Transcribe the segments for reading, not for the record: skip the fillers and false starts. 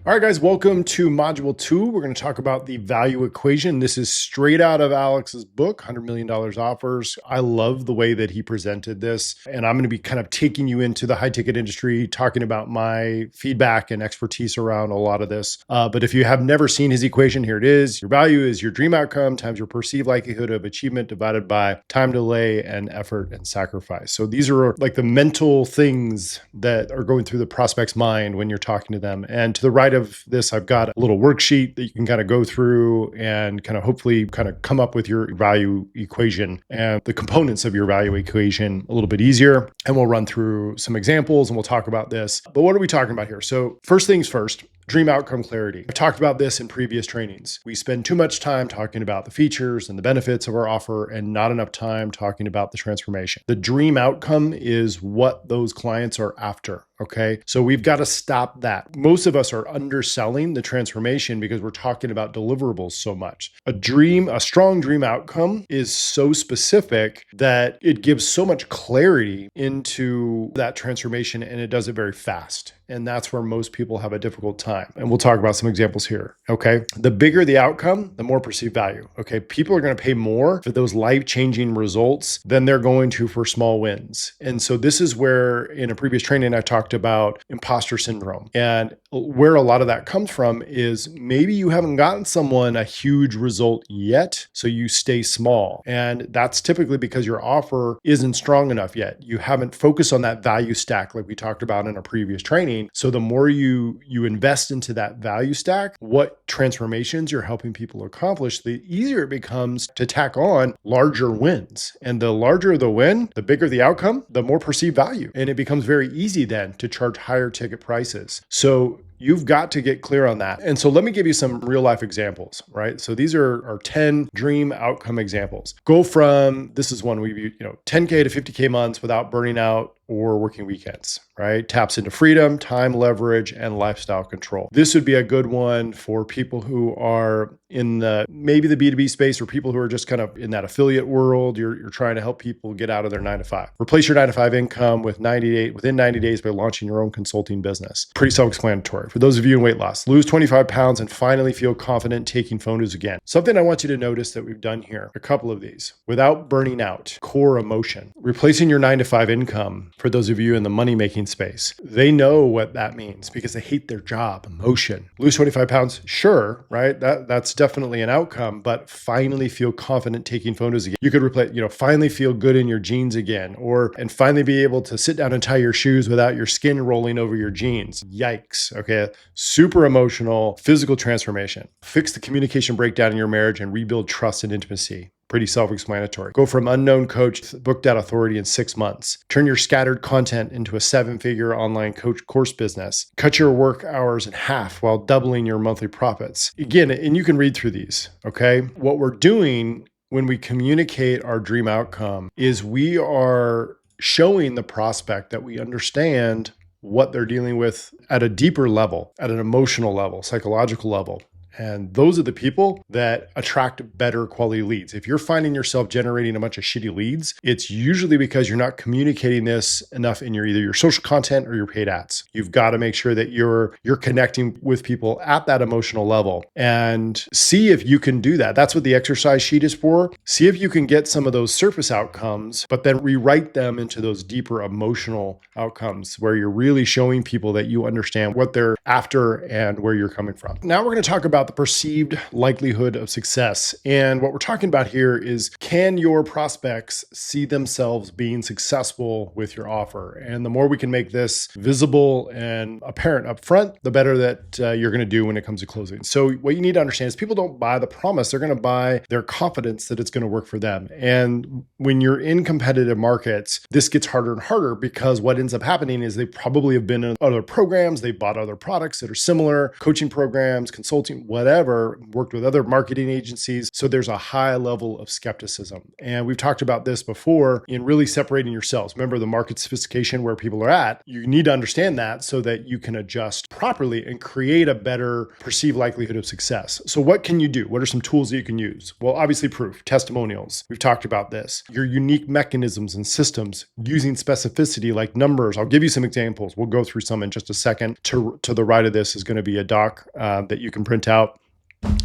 All right, guys, welcome to Module 2. We're going to talk about the value equation. This is straight out of Alex's book, $100 million Offers. I love the way that he presented this, and I'm going to be kind of taking you into the high-ticket industry, talking about my feedback and expertise around a lot of this. But if you have never seen his equation, here it is. Your value is your dream outcome times your perceived likelihood of achievement divided by time delay and effort and sacrifice. So these are like the mental things that are going through the prospect's mind when you're talking to them. And to the right of this, I've got a little worksheet that you can kind of go through and kind of hopefully kind of come up with your value equation and the components of your value equation a little bit easier. And we'll run through some examples and we'll talk about this. But what are we talking about here? So first things first, dream outcome clarity. I talked about this in previous trainings. We spend too much time talking about the features and the benefits of our offer and not enough time talking about the transformation. The dream outcome is what those clients are after. Okay. So we've got to stop that. Most of us are underselling the transformation because we're talking about deliverables so much. A strong dream outcome is so specific that it gives so much clarity into that transformation and it does it very fast. And that's where most people have a difficult time. And we'll talk about some examples here. Okay. The bigger the outcome, the more perceived value. Okay. People are going to pay more for those life-changing results than they're going to for small wins. And so this is where in a previous training, I talked about imposter syndrome. And where a lot of that comes from is maybe you haven't gotten someone a huge result yet, so you stay small. And that's typically because your offer isn't strong enough yet. You haven't focused on that value stack like we talked about in a previous training. So the more you invest into that value stack, what transformations you're helping people accomplish, the easier it becomes to tack on larger wins. And the larger the win, the bigger the outcome, the more perceived value. And it becomes very easy then to charge higher ticket prices. So you've got to get clear on that. And so let me give you some real life examples, right? So these are 10 dream outcome examples. Go from, this is one we view, 10K to 50K months without burning out or working weekends, right? Taps into freedom, time, leverage, and lifestyle control. This would be a good one for people who are in maybe the B2B space or people who are just kind of in that affiliate world. You're trying to help people get out of their 9-to-5. Replace your 9-to-5 income within 90 days by launching your own consulting business. Pretty self-explanatory. For those of you in weight loss, lose 25 pounds and finally feel confident taking photos again. Something I want you to notice that we've done here, a couple of these, without burning out, core emotion, replacing your 9-to-5 income. For those of you in the money-making space, they know what that means because they hate their job, emotion. Lose 25 pounds, sure, right? That's definitely an outcome, but finally feel confident taking photos again. You could replace, finally feel good in your jeans again, and finally be able to sit down and tie your shoes without your skin rolling over your jeans. Yikes, okay? Super emotional, physical transformation. Fix the communication breakdown in your marriage and rebuild trust and intimacy. Pretty self-explanatory. Go from unknown coach booked at authority in 6 months. Turn your scattered content into a 7-figure online coach course business. Cut your work hours in half while doubling your monthly profits. Again, and you can read through these, okay? What we're doing when we communicate our dream outcome is we are showing the prospect that we understand what they're dealing with at a deeper level, at an emotional level, psychological level. And those are the people that attract better quality leads. If you're finding yourself generating a bunch of shitty leads, it's usually because you're not communicating this enough in either your social content or your paid ads. You've got to make sure that you're connecting with people at that emotional level and see if you can do that. That's what the exercise sheet is for. See if you can get some of those surface outcomes, but then rewrite them into those deeper emotional outcomes where you're really showing people that you understand what they're after and where you're coming from. Now we're going to talk about the perceived likelihood of success. And what we're talking about here is, can your prospects see themselves being successful with your offer? And the more we can make this visible and apparent up front, the better that you're going to do when it comes to closing. So what you need to understand is people don't buy the promise. They're going to buy their confidence that it's going to work for them. And when you're in competitive markets, this gets harder and harder because what ends up happening is they probably have been in other programs. They bought other products that are similar, coaching programs, consulting, whatever, worked with other marketing agencies. So there's a high level of skepticism. And we've talked about this before in really separating yourselves. Remember the market sophistication where people are at. You need to understand that so that you can adjust properly and create a better perceived likelihood of success. So what can you do? What are some tools that you can use? Well, obviously proof, testimonials. We've talked about this. Your unique mechanisms and systems using specificity like numbers. I'll give you some examples. We'll go through some in just a second. To the right of this is going to be a doc that you can print out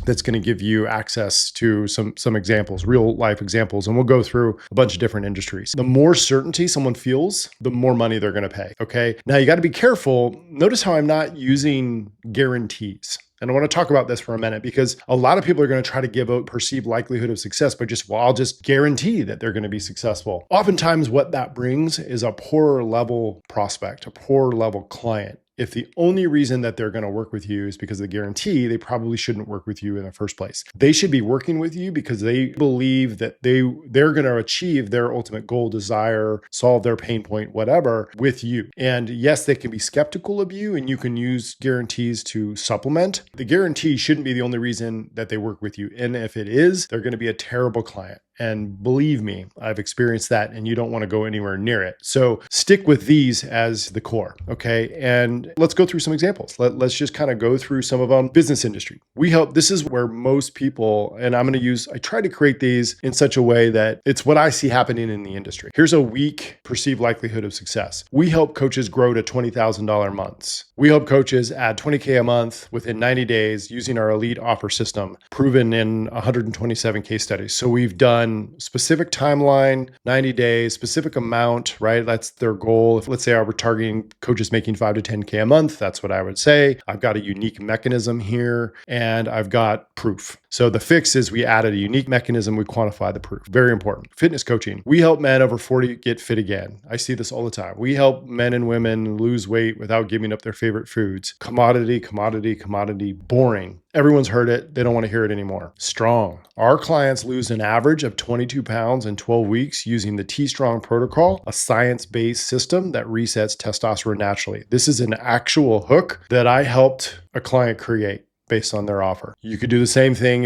that's going to give you access to some examples, real life examples. And we'll go through a bunch of different industries. The more certainty someone feels, the more money they're going to pay. Okay. Now you got to be careful. Notice how I'm not using guarantees. And I want to talk about this for a minute because a lot of people are going to try to give a perceived likelihood of success by I'll just guarantee that they're going to be successful. Oftentimes what that brings is a poorer level prospect, a poorer level client. If the only reason that they're going to work with you is because of the guarantee, they probably shouldn't work with you in the first place. They should be working with you because they believe that they're going to achieve their ultimate goal, desire, solve their pain point, whatever, with you. And yes, they can be skeptical of you and you can use guarantees to supplement. The guarantee shouldn't be the only reason that they work with you. And if it is, they're going to be a terrible client. And believe me, I've experienced that and you don't want to go anywhere near it. So stick with these as the core, okay? And let's go through some examples. Let's just kind of go through some of them. Business industry. This is where most people, and I try to create these in such a way that it's what I see happening in the industry. Here's a weak perceived likelihood of success. We help coaches grow to $20,000 months. We help coaches add $20K a month within 90 days using our elite offer system, proven in 127 case studies. So we've done specific timeline, 90 days, specific amount, right? That's their goal. If let's say I were targeting coaches making 5 to 10K a month, that's what I would say. I've got a unique mechanism here and I've got proof. So the fix is we added a unique mechanism. We quantify the proof. Very important. Fitness coaching. We help men over 40 get fit again. I see this all the time. We help men and women lose weight without giving up their favorite foods. Commodity, commodity, commodity, boring. Everyone's heard it. They don't want to hear it anymore. Strong. Our clients lose an average of 22 pounds in 12 weeks using the T-Strong protocol, a science-based system that resets testosterone naturally. This is an actual hook that I helped a client create based on their offer. You could do the same thing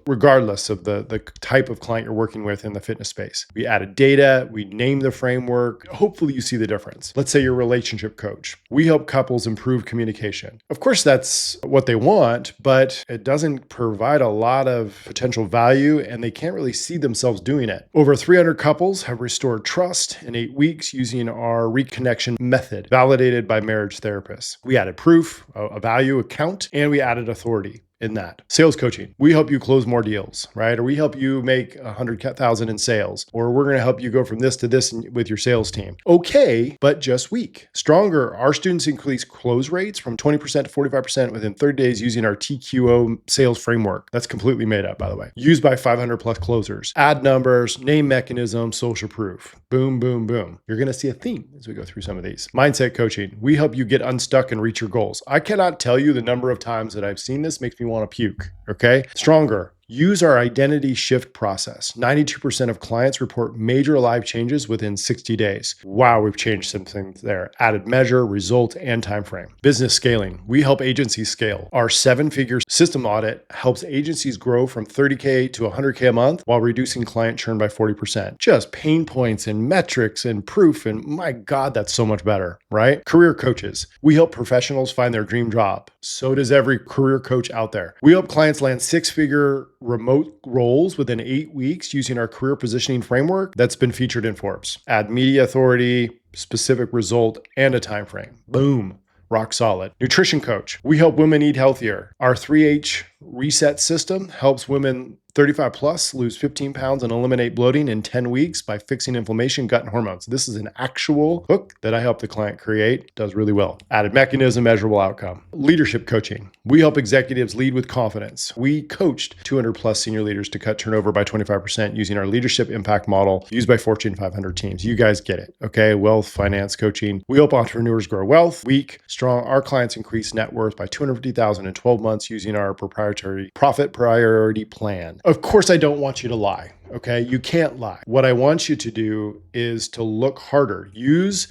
regardless of the type of client you're working with in the fitness space. We added data, we named the framework. Hopefully you see the difference. Let's say you're a relationship coach. We help couples improve communication. Of course, that's what they want, but it doesn't provide a lot of potential value and they can't really see themselves doing it. Over 300 couples have restored trust in 8 weeks using our reconnection method, validated by marriage therapists. We added proof, a value account, and we added authority in that. Sales coaching. We help you close more deals, right? Or we help you make 100,000 in sales, or we're going to help you go from this to this with your sales team. Okay, but just weak. Stronger. Our students increase close rates from 20% to 45% within 30 days using our TQO sales framework. That's completely made up, by the way. Used by 500 plus closers. Add numbers, name mechanism, social proof. Boom, boom, boom. You're going to see a theme as we go through some of these. Mindset coaching. We help you get unstuck and reach your goals. I cannot tell you the number of times that I've seen this. Makes me want to puke. Okay. Stronger. Use our identity shift process. 92% of clients report major life changes within 60 days. Wow, we've changed some things there. Added measure, result, and time frame. Business scaling. We help agencies scale. Our 7-figure system audit helps agencies grow from 30K to 100K a month while reducing client churn by 40%. Just pain points and metrics and proof. And my God, that's so much better, right? Career coaches. We help professionals find their dream job. So does every career coach out there. We help clients land 6-figure remote roles within 8 weeks using our career positioning framework that's been featured in Forbes. Add media authority, specific result, and a time frame. Boom. Rock solid. Nutrition coach. We help women eat healthier. Our 3H reset system helps women 35 plus lose 15 pounds and eliminate bloating in 10 weeks by fixing inflammation, gut, and hormones. This is an actual hook that I helped the client create. Does really well. Added mechanism, measurable outcome. Leadership coaching. We help executives lead with confidence. We coached 200 plus senior leaders to cut turnover by 25% using our leadership impact model used by Fortune 500 teams. You guys get it. Okay. Wealth, finance, coaching. We help entrepreneurs grow wealth. Weak, strong. Our clients increase net worth by 250,000 in 12 months using our proprietary profit priority plan. Of course, I don't want you to lie. Okay. You can't lie. What I want you to do is to look harder.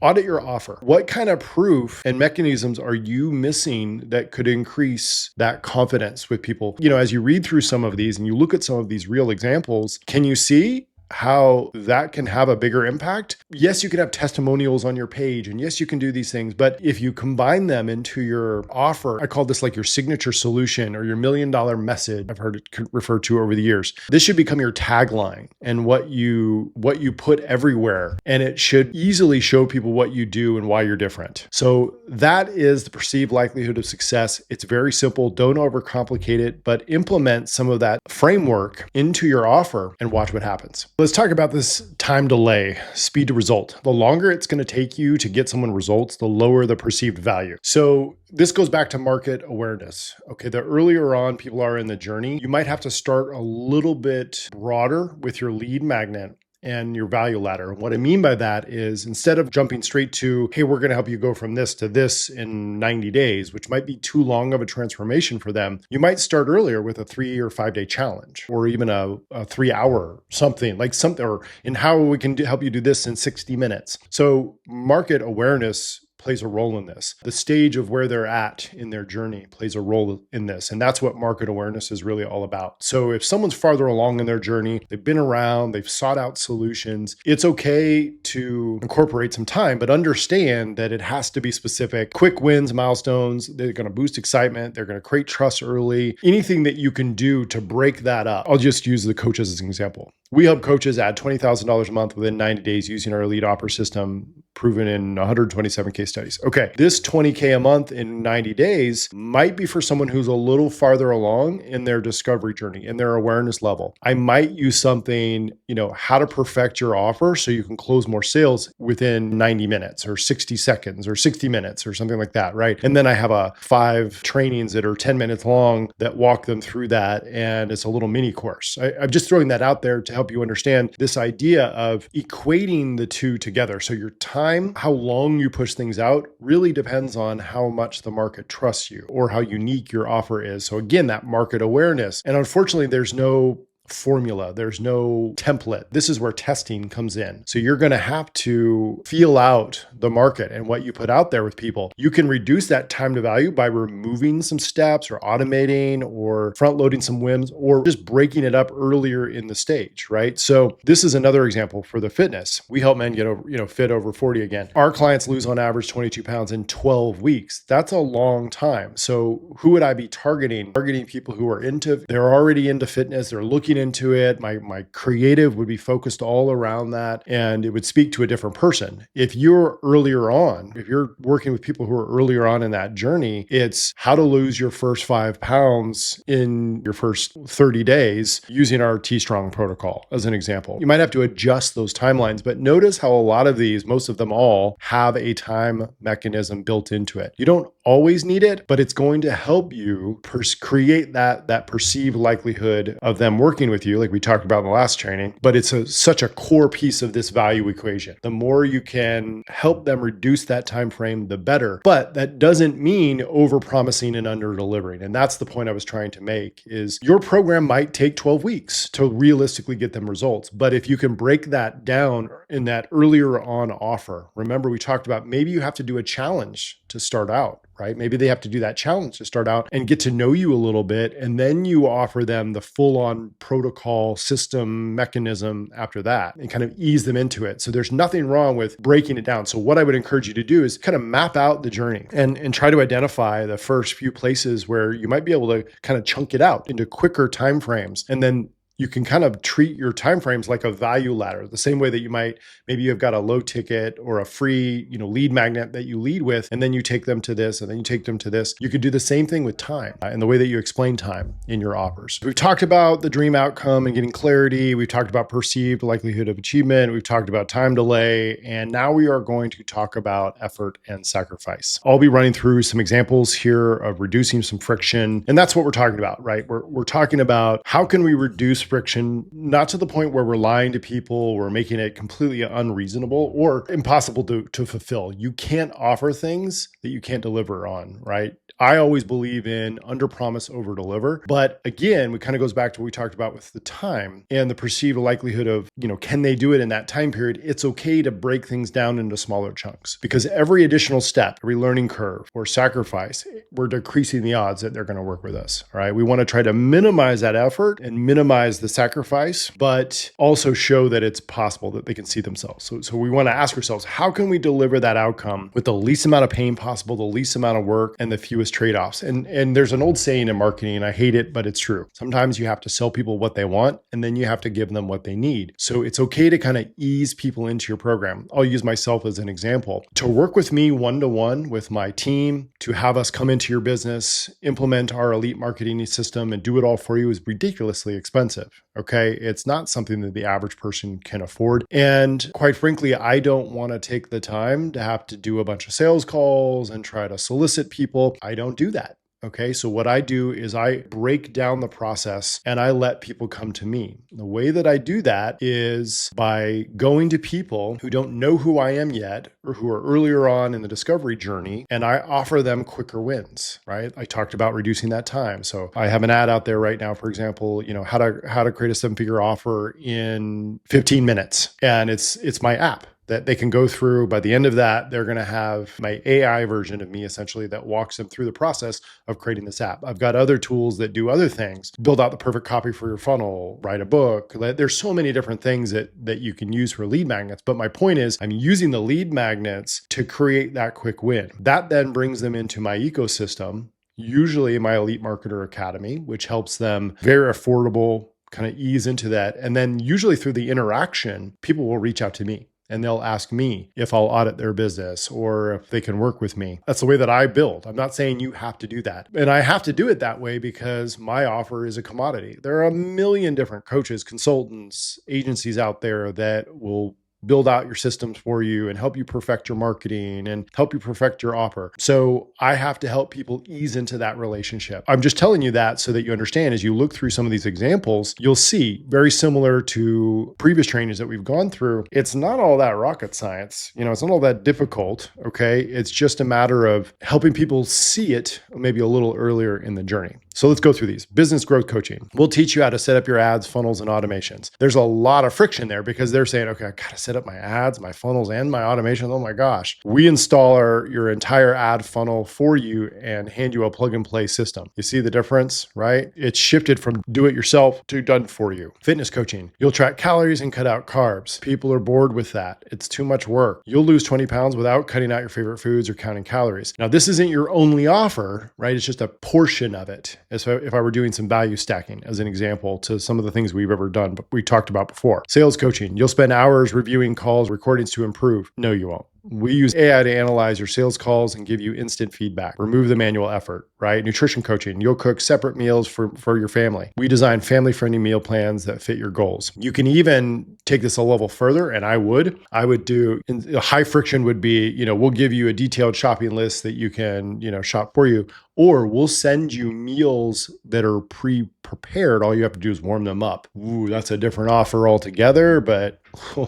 Audit your offer. What kind of proof and mechanisms are you missing that could increase that confidence with people? As you read through some of these and you look at some of these real examples, can you see how that can have a bigger impact? Yes, you can have testimonials on your page, and yes, you can do these things, but if you combine them into your offer, I call this like your signature solution or your $1 million message. I've heard it referred to over the years. This should become your tagline and what you put everywhere, and it should easily show people what you do and why you're different. So that is the perceived likelihood of success. It's very simple. Don't overcomplicate it, but implement some of that framework into your offer and watch what happens. Let's talk about this time delay, speed to result. The longer it's going to take you to get someone results, the lower the perceived value. So this goes back to market awareness. Okay, the earlier on people are in the journey, you might have to start a little bit broader with your lead magnet and your value ladder. And what I mean by that is instead of jumping straight to, hey, we're going to help you go from this to this in 90 days, which might be too long of a transformation for them, you might start earlier with a 3 or 5 day challenge, or even a 3 hour something, or in how we can help you do this in 60 minutes. So market awareness plays a role in this. The stage of where they're at in their journey plays a role in this. And that's what market awareness is really all about. So if someone's farther along in their journey, they've been around, they've sought out solutions, it's okay to incorporate some time, but understand that it has to be specific. Quick wins, milestones, they're going to boost excitement. They're going to create trust early. Anything that you can do to break that up. I'll just use the coaches as an example. We help coaches add $20,000 a month within 90 days using our elite offer system, proven in 127 case studies. Okay, this 20K a month in 90 days might be for someone who's a little farther along in their discovery journey, in their awareness level. I might use something, how to perfect your offer so you can close more sales within 90 minutes or 60 seconds or 60 minutes or something like that, right? And then I have 5 trainings that are 10 minutes long that walk them through that. And it's a little mini course. I'm just throwing that out there to help you understand this idea of equating the two together. So your time, how long you push things out really depends on how much the market trusts you or how unique your offer is. So again, that market awareness. And unfortunately, there's no formula. There's no template. This is where testing comes in. So you're going to have to feel out the market and what you put out there with people. You can reduce that time to value by removing some steps or automating or front loading some wins or just breaking it up earlier in the stage, right? So this is another example for the fitness. We help men get over, fit over 40 again. Our clients lose on average 22 pounds in 12 weeks. That's a long time. So who would I be targeting? Targeting people who are they're already into fitness. They're looking into it. My creative would be focused all around that, and it would speak to a different person. If you're earlier on, if you're working with people who are earlier on in that journey, it's how to lose your first 5 pounds in your first 30 days using our T-Strong protocol as an example. You might have to adjust those timelines, but notice how a lot of these, most of them all, have a time mechanism built into it. You don't always need it, but it's going to help you create that perceived likelihood of them working with you, like we talked about in the last training. But it's such a core piece of this value equation. The more you can help them reduce that time frame, the better. But that doesn't mean overpromising and under-delivering. And that's the point I was trying to make is your program might take 12 weeks to realistically get them results. But if you can break that down in that earlier on offer, remember we talked about maybe you have to do a challenge to start out, right? Maybe they have to do that challenge to start out and get to know you a little bit. And then you offer them the full-on protocol system mechanism after that and kind of ease them into it. So there's nothing wrong with breaking it down. So what I would encourage you to do is kind of map out the journey and try to identify the first few places where you might be able to kind of chunk it out into quicker timeframes. And then you can kind of treat your timeframes like a value ladder, the same way that maybe you've got a low ticket or a free, lead magnet that you lead with, and then you take them to this, and then you take them to this. You could do the same thing with time and the way that you explain time in your offers. We've talked about the dream outcome and getting clarity. We've talked about perceived likelihood of achievement. We've talked about time delay, and now we are going to talk about effort and sacrifice. I'll be running through some examples here of reducing some friction, and that's what we're talking about, right? We're talking about how can we reduce friction, not to the point where we're lying to people, we're making it completely unreasonable or impossible to fulfill. You can't offer things that you can't deliver on, right? I always believe in under promise, over deliver. But again, it kind of goes back to what we talked about with the time and the perceived likelihood of, can they do it in that time period? It's okay to break things down into smaller chunks, because every additional step, every learning curve or sacrifice, we're decreasing the odds that they're going to work with us. All right. We want to try to minimize that effort and minimize the sacrifice, but also show that it's possible, that they can see themselves. So we want to ask ourselves, how can we deliver that outcome with the least amount of pain possible, the least amount of work, and the fewest trade-offs? And there's an old saying in marketing, and I hate it, but it's true. Sometimes you have to sell people what they want, and then you have to give them what they need. So it's okay to kind of ease people into your program. I'll use myself as an example. To work with me one-to-one with my team, to have us come into your business, implement our elite marketing system, and do it all for you is ridiculously expensive. Okay. It's not something that the average person can afford. And quite frankly, I don't want to take the time to have to do a bunch of sales calls and try to solicit people. I don't do that. Okay, so what I do is I break down the process and I let people come to me. The way that I do that is by going to people who don't know who I am yet or who are earlier on in the discovery journey, and I offer them quicker wins, right? I talked about reducing that time. So I have an ad out there right now, for example, how to create a 7-figure offer in 15 minutes. And it's my app that they can go through. By the end of that, they're going to have my AI version of me, essentially, that walks them through the process of creating this app. I've got other tools that do other things, build out the perfect copy for your funnel, write a book. There's so many different things that you can use for lead magnets. But my point is, I'm using the lead magnets to create that quick win. That then brings them into my ecosystem, usually my Elite Marketer Academy, which helps them very affordable, kind of ease into that. And then usually through the interaction, people will reach out to me. And they'll ask me if I'll audit their business or if they can work with me. That's the way that I build. I'm not saying you have to do that. And I have to do it that way because my offer is a commodity. There are a million different coaches, consultants, agencies out there that will build out your systems for you and help you perfect your marketing and help you perfect your offer. So I have to help people ease into that relationship. I'm just telling you that so that you understand, as you look through some of these examples, you'll see very similar to previous trainings that we've gone through. It's not all that rocket science. It's not all that difficult. Okay. It's just a matter of helping people see it maybe a little earlier in the journey. So let's go through these. Business growth coaching. We'll teach you how to set up your ads, funnels, and automations. There's a lot of friction there because they're saying, okay, I got to set up my ads, my funnels, and my automations. Oh my gosh. We install your entire ad funnel for you and hand you a plug and play system. You see the difference, right? It's shifted from do it yourself to done for you. Fitness coaching. You'll track calories and cut out carbs. People are bored with that. It's too much work. You'll lose 20 pounds without cutting out your favorite foods or counting calories. Now, this isn't your only offer, right? It's just a portion of it. As if I were doing some value stacking as an example to some of the things we've ever done, but we talked about before. Sales coaching. You'll spend hours reviewing calls, recordings to improve. No, you won't. We use AI to analyze your sales calls and give you instant feedback. Remove the manual effort, right? Nutrition coaching. You'll cook separate meals for your family. We design family-friendly meal plans that fit your goals. You can even take this a level further, and I would do, high friction would be, we'll give you a detailed shopping list that you can, shop for you, or we'll send you meals that are pre-prepared. All you have to do is warm them up. Ooh, that's a different offer altogether, but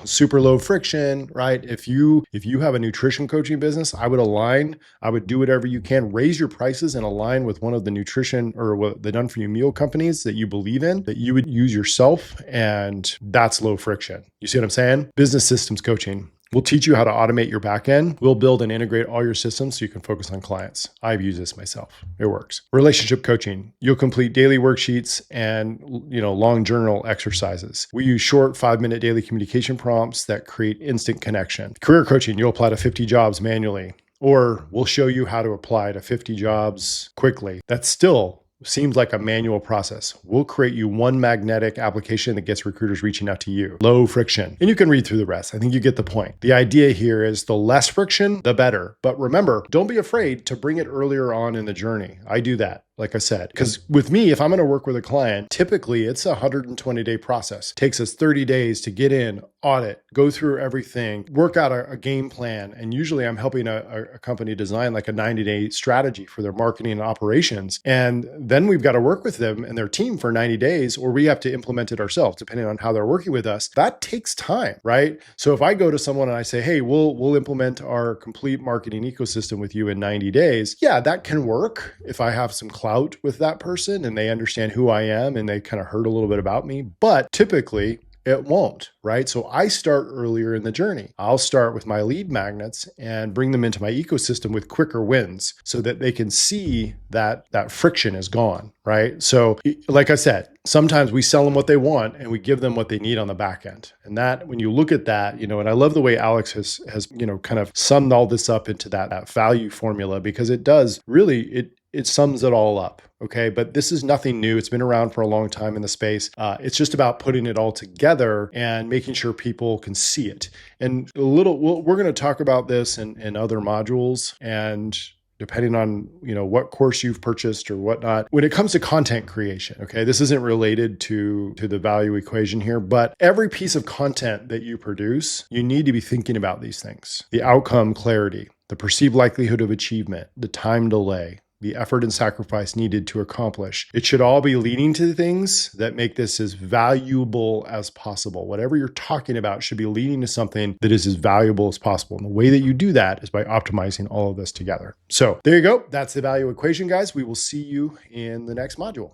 super low friction, right? If you have a nutrition coaching business, I would do whatever you can, raise your prices and align with one of the nutrition or the done for you meal companies that you believe in, that you would use yourself. And that's low friction. You see what I'm saying? Business systems coaching. We'll teach you how to automate your back end. We'll build and integrate all your systems so you can focus on clients. I've used this myself. It works. Relationship coaching. You'll complete daily worksheets and, long journal exercises. We use short 5-minute daily communication prompts that create instant connection. Career coaching. You'll apply to 50 jobs manually, or we'll show you how to apply to 50 jobs quickly. That's still seems like a manual process. We'll create you one magnetic application that gets recruiters reaching out to you. Low friction. And you can read through the rest. I think you get the point. The idea here is the less friction, the better. But remember, don't be afraid to bring it earlier on in the journey. I do that. like I said. Because with me, if I'm going to work with a client, typically it's a 120-day process. It takes us 30 days to get in, audit, go through everything, work out a game plan. And usually I'm helping a company design like a 90-day strategy for their marketing and operations. And then we've got to work with them and their team for 90 days, or we have to implement it ourselves, depending on how they're working with us. That takes time, right? So if I go to someone and I say, hey, we'll implement our complete marketing ecosystem with you in 90 days, yeah, that can work if I have some clout with that person and they understand who I am and they kind of heard a little bit about me. But typically, it won't, right? So I start earlier in the journey. I'll start with my lead magnets and bring them into my ecosystem with quicker wins so that they can see that that friction is gone, right? So like I said, sometimes we sell them what they want and we give them what they need on the back end. And that, when you look at that, and I love the way Alex has kind of summed all this up into that value formula, because it does really, it sums it all up. Okay. But this is nothing new. It's been around for a long time in the space. It's just about putting it all together and making sure people can see it. And we're going to talk about this in other modules, and depending on, what course you've purchased or whatnot, when it comes to content creation, okay, this isn't related to the value equation here, but every piece of content that you produce, you need to be thinking about these things: the outcome clarity, the perceived likelihood of achievement, the time delay, the effort and sacrifice needed to accomplish. It should all be leading to things that make this as valuable as possible. Whatever you're talking about should be leading to something that is as valuable as possible. And the way that you do that is by optimizing all of this together. So there you go. That's the value equation, guys. We will see you in the next module.